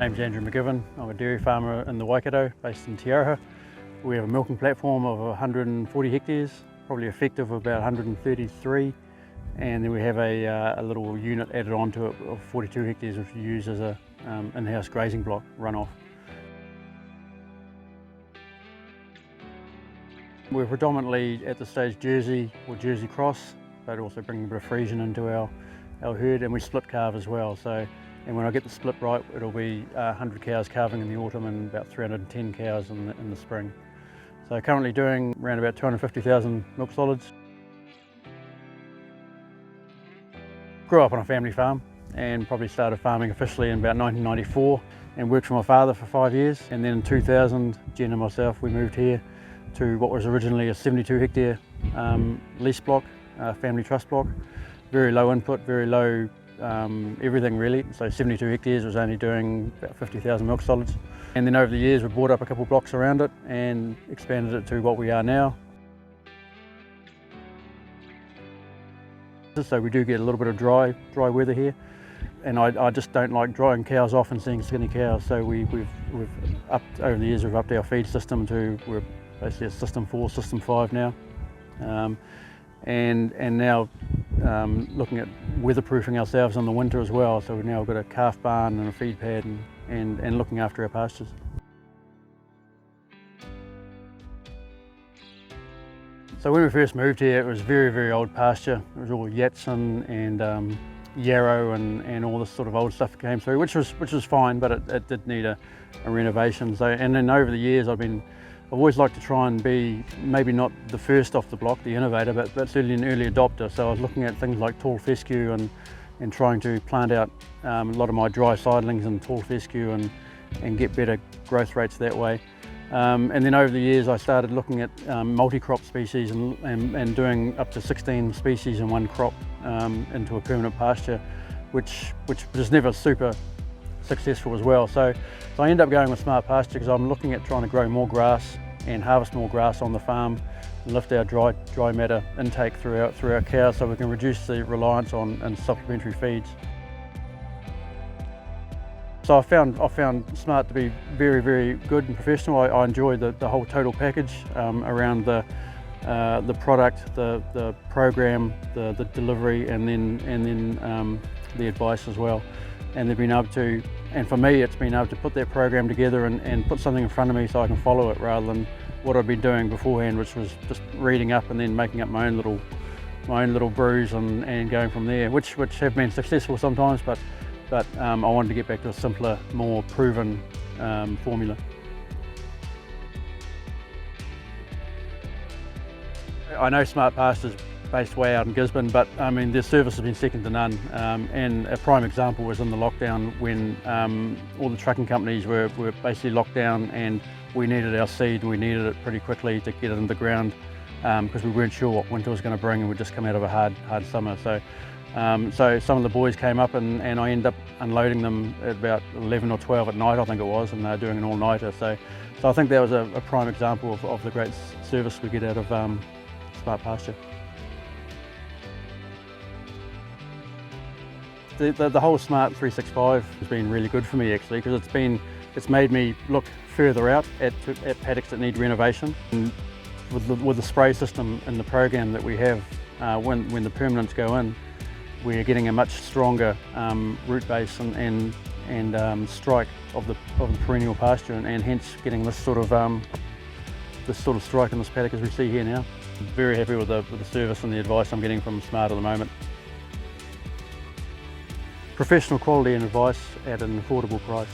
My name's Andrew McGiven. I'm a dairy farmer in the Waikato, based in Te Aroha. We have a milking platform of 140 hectares, probably effective of about 133, and then we have a little unit added onto it of 42 hectares which we use as a in-house grazing block runoff. We're predominantly at the stage Jersey or Jersey cross, but also bringing a bit of Friesian into our herd, and we split calve as well. And when I get the split right, it'll be 100 cows calving in the autumn and about 310 cows in the spring. So currently doing around about 250,000 milk solids. Grew up on a family farm and probably started farming officially in about 1994 and worked for my father for 5 years. And then in 2000, Jen and myself, we moved here to what was originally a 72 hectare lease block, family trust block. Very low input, very low everything really. So 72 hectares was only doing about 50,000 milk solids. And then over the years we bought up a couple of blocks around it and expanded it to what we are now. So we do get a little bit of dry weather here, and I just don't like drying cows off and seeing skinny cows. So we've upped over the years. We've upped our feed system to we're basically a system 4, system 5 now, and now looking at weatherproofing ourselves in the winter as well. So we've now got a calf barn and a feed pad and looking after our pastures. So when we first moved here, it was very, very old pasture. It was all Yatson and yarrow and all this sort of old stuff that came through, which was fine, but it did need a renovation. So, and then over the years, I've always liked to try and be maybe not the first off the block, the innovator, but certainly an early adopter. So I was looking at things like tall fescue and trying to plant out a lot of my dry seedlings in tall fescue and get better growth rates that way. And then over the years I started looking at multi-crop species and doing up to 16 species in one crop into a permanent pasture, which was never super successful as well. So I ended up going with Smart Pasture because I'm looking at trying to grow more grass and harvest more grass on the farm, and lift our dry matter intake through our cows so we can reduce the reliance on supplementary feeds. So I found Smart to be very, very good and professional. I enjoy the whole total package around the product, the program, the delivery, and then the advice as well. And they've been able to, and for me, it's been able to put that program together and put something in front of me so I can follow it rather than what I'd been doing beforehand, which was just reading up and then making up my own little brews and going from there, which have been successful sometimes, but I wanted to get back to a simpler, more proven formula. I know Smart Pasture's based way out in Gisborne, but I mean their service has been second to none. And a prime example was in the lockdown when all the trucking companies were basically locked down, and we needed our seed. We needed it pretty quickly to get it in the ground because we weren't sure what winter was going to bring, and we'd just come out of a hard summer. So some of the boys came up and I ended up unloading them at about 11 or 12 at night, I think it was, and they were doing an all-nighter. So I think that was a prime example of the great service we get out of Smart Pasture. The whole Smart 365 has been really good for me actually, because it's made me look further out at paddocks that need renovation. And with the spray system and the program that we have, when the permanents go in, we're getting a much stronger root base and strike of the perennial pasture, and hence getting this sort of strike in this paddock as we see here now. I'm very happy with the service and the advice I'm getting from Smart at the moment. Professional quality and advice at an affordable price.